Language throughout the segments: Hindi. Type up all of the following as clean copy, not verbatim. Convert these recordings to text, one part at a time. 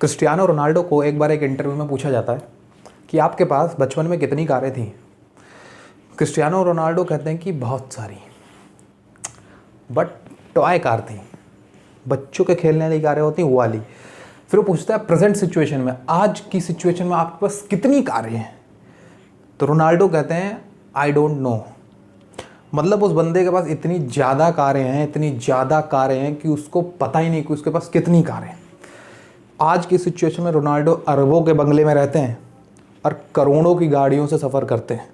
क्रिस्टियानो रोनाल्डो को एक बार एक इंटरव्यू में पूछा जाता है कि आपके पास बचपन में कितनी कारें थीं। क्रिस्टियानो रोनाल्डो कहते हैं कि बहुत सारी, बट टॉय कार थी, बच्चों के खेलने वाली कारें होती वो वाली। फिर वो पूछता है प्रेजेंट सिचुएशन में, आज की सिचुएशन में आपके पास कितनी कारें हैं। तो रोनाल्डो कहते हैं आई डोंट नो। मतलब उस बंदे के पास इतनी ज़्यादा कारें हैं, इतनी ज़्यादा कारें हैं कि उसको पता ही नहीं कि उसके पास कितनी कारें हैं। आज की सिचुएशन में रोनाल्डो अरबों के बंगले में रहते हैं और करोड़ों की गाड़ियों से सफ़र करते हैं,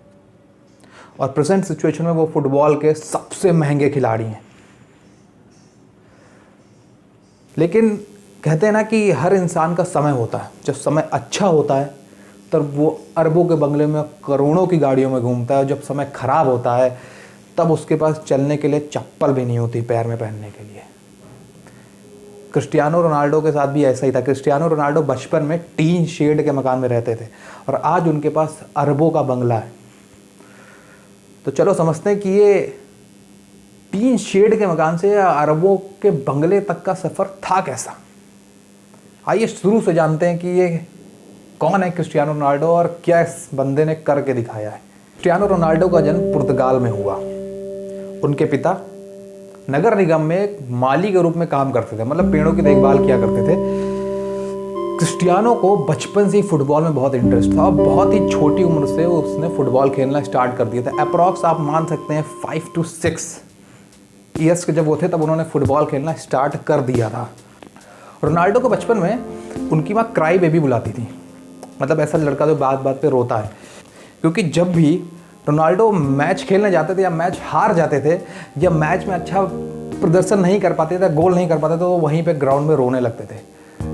और प्रेजेंट सिचुएशन में वो फुटबॉल के सबसे महंगे खिलाड़ी हैं। लेकिन कहते हैं ना कि हर इंसान का समय होता है, जब समय अच्छा होता है तब वो अरबों के बंगले में करोड़ों की गाड़ियों में घूमता है, और जब समय ख़राब होता है तब उसके पास चलने के लिए चप्पल भी नहीं होती पैर में पहनने के लिए। क्रिस्टियानो रोनाल्डो के साथ भी ऐसा ही था। क्रिस्टियानो रोनाल्डो बचपन में टीन शेड के मकान में रहते थे और आज उनके पास अरबों का बंगला है। तो चलो समझते हैं कि ये टीन शेड के मकान से या अरबों के बंगले तक का सफ़र था कैसा। आइए शुरू से जानते हैं कि ये कौन है क्रिस्टियानो रोनाल्डो और क्या इस बंदे ने करके दिखाया है। क्रिस्टियानो रोनाल्डो का जन्म पुर्तगाल में हुआ। उनके पिता नगर निगम में एक माली के रूप में काम करते थे, मतलब पेड़ों की देखभाल किया करते थे। क्रिस्टियानो को बचपन से ही फुटबॉल में बहुत इंटरेस्ट था और बहुत ही छोटी उम्र से उसने फुटबॉल खेलना स्टार्ट कर दिया था। अप्रॉक्स आप मान सकते हैं 5 to 6 ईयर्स के जब वो थे तब उन्होंने फुटबॉल खेलना स्टार्ट कर दिया था। रोनाल्डो को बचपन में उनकी माँ क्राई बेबी बुलाती थी, मतलब ऐसा लड़का जो बात बात पे रोता है, क्योंकि जब भी रोनाल्डो मैच खेलने जाते थे या मैच हार जाते थे या मैच में अच्छा प्रदर्शन नहीं कर पाते थे, गोल नहीं कर पाते थे, तो वो वहीं पे ग्राउंड में रोने लगते थे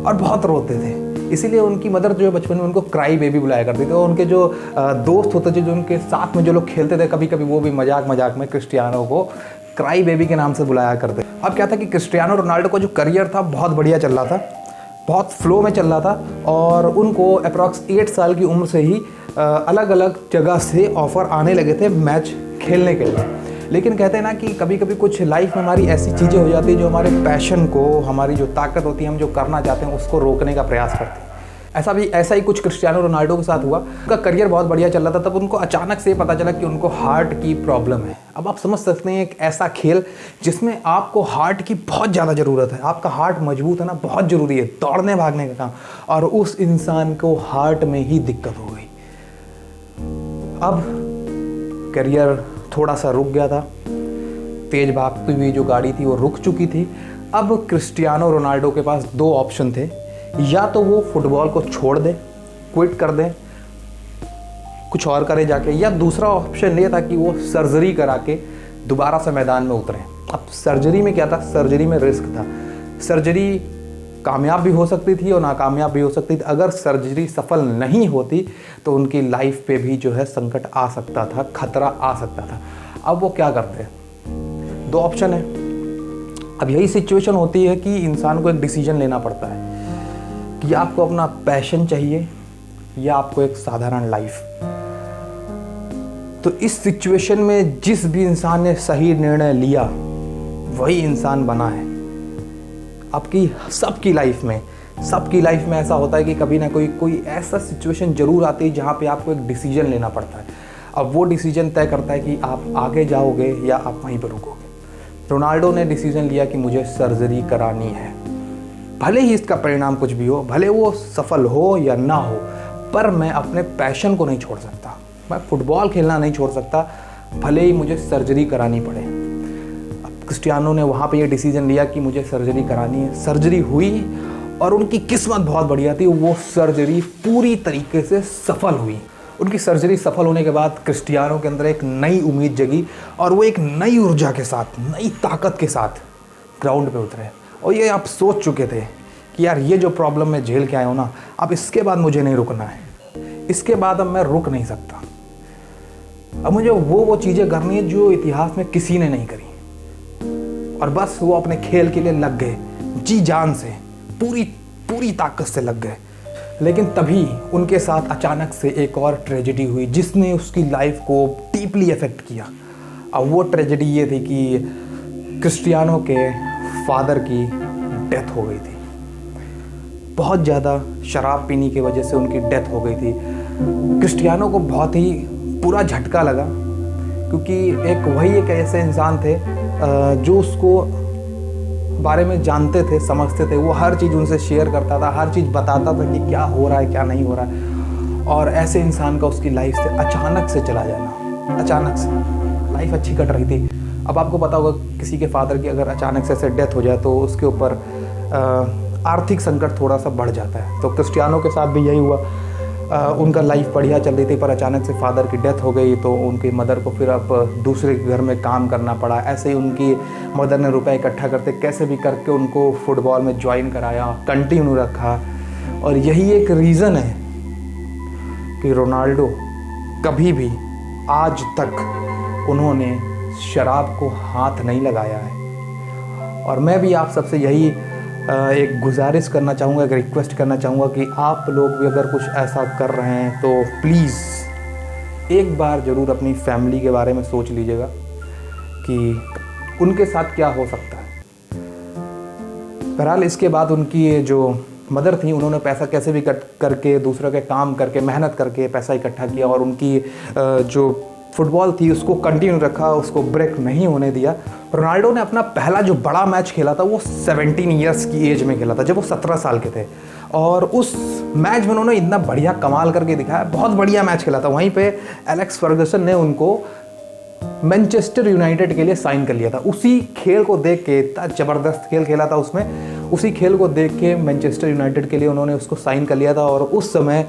और बहुत रोते थे। इसीलिए उनकी मदर जो है बचपन में उनको क्राई बेबी बुलाया करती थी। और उनके जो दोस्त होते थे, जो उनके साथ में जो लोग खेलते थे, कभी कभी वो भी मजाक मजाक में क्रिस्टियानो को क्राई बेबी के नाम से बुलाया करते। अब क्या था कि क्रिस्टियानो रोनाल्डो का जो करियर था बहुत बढ़िया चल रहा था, बहुत फ्लो में चल रहा था, और उनको अप्रॉक्स 8 साल की उम्र से ही अलग अलग जगह से ऑफ़र आने लगे थे मैच खेलने के लिए। लेकिन कहते हैं ना कि कभी कभी कुछ लाइफ में हमारी ऐसी चीज़ें हो जाती है जो हमारे पैशन को, हमारी जो ताकत होती है, हम जो करना चाहते हैं उसको रोकने का प्रयास करते हैं। ऐसा ही कुछ क्रिस्टियानो रोनाल्डो के साथ हुआ। उनका करियर बहुत बढ़िया चल रहा था, तब उनको अचानक से पता चला कि उनको हार्ट की प्रॉब्लम है। अब आप समझ सकते हैं एक ऐसा खेल जिसमें आपको हार्ट की बहुत ज़्यादा ज़रूरत है, आपका हार्ट मजबूत है ना, बहुत ज़रूरी है दौड़ने भागने का काम, और उस इंसान को हार्ट में ही दिक्कत हो गई। अब करियर थोड़ा सा रुक गया था, तेज भागती हुई जो गाड़ी थी वो रुक चुकी थी। अब क्रिस्टियानो रोनाल्डो के पास 2 ऑप्शन थे, या तो वो फुटबॉल को छोड़ दे, क्विट कर दे, कुछ और करे जाके, या दूसरा ऑप्शन ये था कि वो सर्जरी करा के दोबारा से मैदान में उतरे। अब सर्जरी में क्या था, सर्जरी में रिस्क था। सर्जरी कामयाब भी हो सकती थी और नाकामयाब भी हो सकती थी। अगर सर्जरी सफल नहीं होती तो उनकी लाइफ पे भी जो है संकट आ सकता था, खतरा आ सकता था। अब वो क्या करते हैं, 2 ऑप्शन है। अब यही सिचुएशन होती है कि इंसान को एक डिसीजन लेना पड़ता है कि आपको अपना पैशन चाहिए या आपको एक साधारण लाइफ। तो इस सिचुएशन में जिस भी इंसान ने सही निर्णय लिया वही इंसान बना है। आपकी सबकी लाइफ में ऐसा होता है कि कभी ना कोई ऐसा सिचुएशन जरूर आती है जहाँ पे आपको एक डिसीजन लेना पड़ता है। अब वो डिसीजन तय करता है कि आप आगे जाओगे या आप वहीं पर रुकोगे। रोनाल्डो ने डिसीजन लिया कि मुझे सर्जरी करानी है, भले ही इसका परिणाम कुछ भी हो, भले वो सफल हो या ना हो, पर मैं अपने पैशन को नहीं छोड़ सकता, मैं फुटबॉल खेलना नहीं छोड़ सकता, भले ही मुझे सर्जरी करानी पड़े। क्रिस्टियानो ने वहाँ पे ये डिसीजन लिया कि मुझे सर्जरी करानी है। सर्जरी हुई और उनकी किस्मत बहुत बढ़िया थी, वो सर्जरी पूरी तरीके से सफल हुई। उनकी सर्जरी सफल होने के बाद क्रिस्टियानो के अंदर एक नई उम्मीद जगी और वो एक नई ऊर्जा के साथ, नई ताकत के साथ ग्राउंड पे उतरे। और ये आप सोच चुके थे कि यार ये जो प्रॉब्लम मैं झेल के आया हूँ ना, अब इसके बाद मुझे नहीं रुकना है, इसके बाद अब मैं रुक नहीं सकता। अब मुझे वो चीज़ें करनी है जो इतिहास में किसी ने नहीं करी। और बस वो अपने खेल के लिए लग गए, जी जान से, पूरी ताकत से लग गए। लेकिन तभी उनके साथ अचानक से एक और ट्रेजेडी हुई जिसने उसकी लाइफ को डीपली अफेक्ट किया। अब वो ट्रेजेडी ये थी कि क्रिस्टियानो के फादर की डेथ हो गई थी। बहुत ज़्यादा शराब पीने की वजह से उनकी डेथ हो गई थी। क्रिस्टियानो को बहुत ही बुरा झटका लगा, क्योंकि वही एक ऐसे इंसान थे जो उसको बारे में जानते थे, समझते थे। वो हर चीज़ उनसे शेयर करता था, हर चीज़ बताता था कि क्या हो रहा है क्या नहीं हो रहा है। और ऐसे इंसान का उसकी लाइफ से अचानक से चला जाना, अचानक से लाइफ अच्छी कट रही थी। अब आपको पता होगा किसी के फादर की अगर अचानक से ऐसे डेथ हो जाए तो उसके ऊपर आर्थिक संकट थोड़ा सा बढ़ जाता है। तो क्रिस्टियानो के साथ भी यही हुआ। उनका लाइफ बढ़िया चल रही थी, पर अचानक से फादर की डेथ हो गई तो उनकी मदर को फिर अब दूसरे घर में काम करना पड़ा। ऐसे ही उनकी मदर ने रुपए इकट्ठा करते कैसे भी करके उनको फुटबॉल में ज्वाइन कराया, कंटिन्यू रखा। और यही एक रीज़न है कि रोनाल्डो कभी भी आज तक उन्होंने शराब को हाथ नहीं लगाया है। और मैं भी आप सबसे यही एक गुजारिश करना चाहूँगा, एक रिक्वेस्ट करना चाहूँगा कि आप लोग भी अगर कुछ ऐसा कर रहे हैं तो प्लीज़ एक बार ज़रूर अपनी फैमिली के बारे में सोच लीजिएगा कि उनके साथ क्या हो सकता है। बहरहाल इसके बाद उनकी जो मदर थी, उन्होंने पैसा कैसे भी करके दूसरों के काम करके मेहनत करके पैसा इकट्ठा किया और उनकी जो फुटबॉल थी उसको कंटिन्यू रखा, उसको ब्रेक नहीं होने दिया। रोनाल्डो ने अपना पहला जो बड़ा मैच खेला था वो 17 ईयर्स की एज में खेला था, जब वो 17 साल के थे। और उस मैच में उन्होंने इतना बढ़िया कमाल करके दिखाया, बहुत बढ़िया मैच खेला था। वहीं पे एलेक्स फर्गसन ने उनको मैनचेस्टर यूनाइटेड के लिए साइन कर लिया था। उसी खेल को देख के, इतना ज़बरदस्त खेल खेला था उसमें, उसी खेल को देख के मैनचेस्टर यूनाइटेड के लिए उन्होंने उसको साइन कर लिया था। और उस समय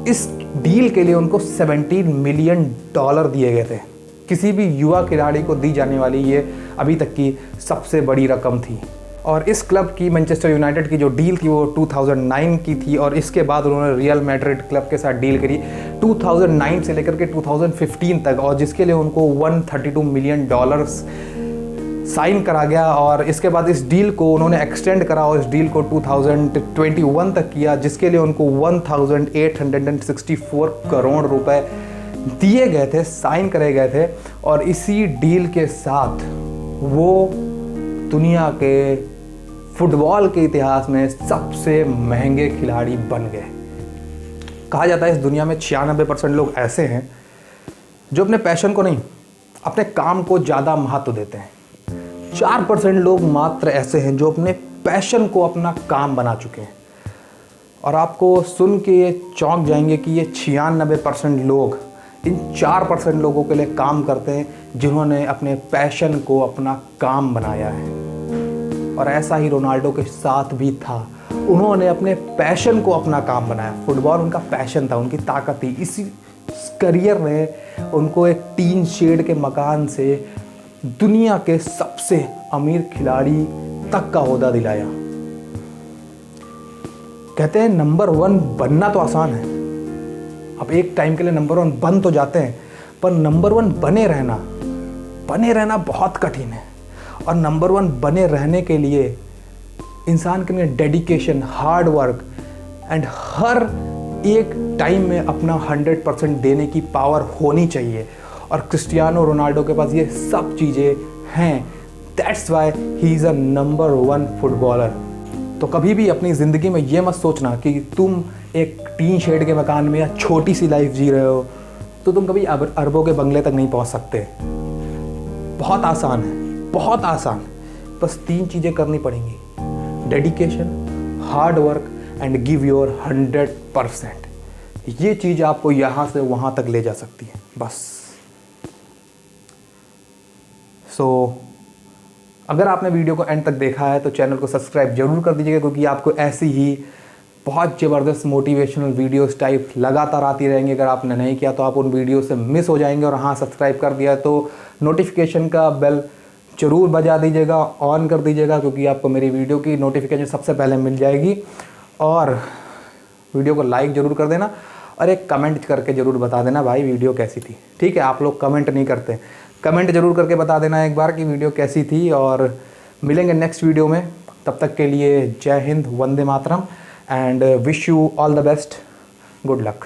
इस डील के लिए उनको $17 मिलियन दिए गए थे। किसी भी युवा खिलाड़ी को दी जाने वाली ये अभी तक की सबसे बड़ी रकम थी। और इस क्लब की, मैनचेस्टर यूनाइटेड की जो डील थी वो 2009 की थी। और इसके बाद उन्होंने रियल मैड्रिड क्लब के साथ डील करी 2009 से लेकर के 2015 तक, और जिसके लिए उनको $132 मिलियन साइन करा गया। और इसके बाद इस डील को उन्होंने एक्सटेंड करा और इस डील को 2021 तक किया, जिसके लिए उनको 1864 करोड़ रुपए दिए गए थे, साइन करे गए थे। और इसी डील के साथ वो दुनिया के फुटबॉल के इतिहास में सबसे महंगे खिलाड़ी बन गए। कहा जाता है इस दुनिया में 96% लोग ऐसे हैं जो अपने पैशन को नहीं, अपने काम को ज़्यादा महत्व देते हैं। 4% लोग मात्र ऐसे हैं जो अपने पैशन को अपना काम बना चुके हैं। और आपको सुन के ये चौंक जाएंगे कि ये 96% लोग इन 4% लोगों के लिए काम करते हैं जिन्होंने अपने पैशन को अपना काम बनाया है। और ऐसा ही रोनाल्डो के साथ भी था। उन्होंने अपने पैशन को अपना काम बनाया। फुटबॉल उनका पैशन था, उनकी ताकत थी। इसी करियर ने उनको एक टीन शेड के मकान से दुनिया के सबसे अमीर खिलाड़ी तक का ओहदा दिलाया। कहते हैं नंबर 1 बनना तो आसान है, अब एक टाइम के लिए नंबर 1 बन तो जाते हैं, पर नंबर 1 बने रहना बहुत कठिन है। और नंबर 1 बने रहने के लिए इंसान के लिए डेडिकेशन, हार्ड वर्क एंड हर एक टाइम में अपना 100% देने की पावर होनी चाहिए। और क्रिस्टियानो रोनाल्डो के पास ये सब चीज़ें हैं। That's why he is a number 1 footballer. तो कभी भी अपनी ज़िंदगी में ये मत सोचना कि तुम एक टीन शेड के मकान में या छोटी सी लाइफ जी रहे हो तो तुम कभी अरबों के बंगले तक नहीं पहुंच सकते। बहुत आसान है, बहुत आसान। बस 3 चीज़ें करनी पड़ेंगी: dedication, hard work and give your 100%। ये चीज़ आपको यहाँ से वहाँ तक ले जा सकती है, बस। अगर आपने वीडियो को एंड तक देखा है तो चैनल को सब्सक्राइब जरूर कर दीजिएगा, क्योंकि आपको ऐसी ही बहुत ज़बरदस्त मोटिवेशनल वीडियोस टाइप लगातार आती रहेंगी। अगर आपने नहीं किया तो आप उन वीडियो से मिस हो जाएंगे। और हाँ, सब्सक्राइब कर दिया तो नोटिफिकेशन का बेल ज़रूर बजा दीजिएगा, ऑन कर दीजिएगा, क्योंकि आपको मेरी वीडियो की नोटिफिकेशन सबसे पहले मिल जाएगी। और वीडियो को लाइक ज़रूर कर देना और एक कमेंट करके ज़रूर बता देना भाई वीडियो कैसी थी। ठीक है, आप लोग कमेंट नहीं करते, कमेंट ज़रूर करके बता देना एक बार कि वीडियो कैसी थी। और मिलेंगे नेक्स्ट वीडियो में, तब तक के लिए जय हिंद, वंदे मातरम and wish you all the best, good luck.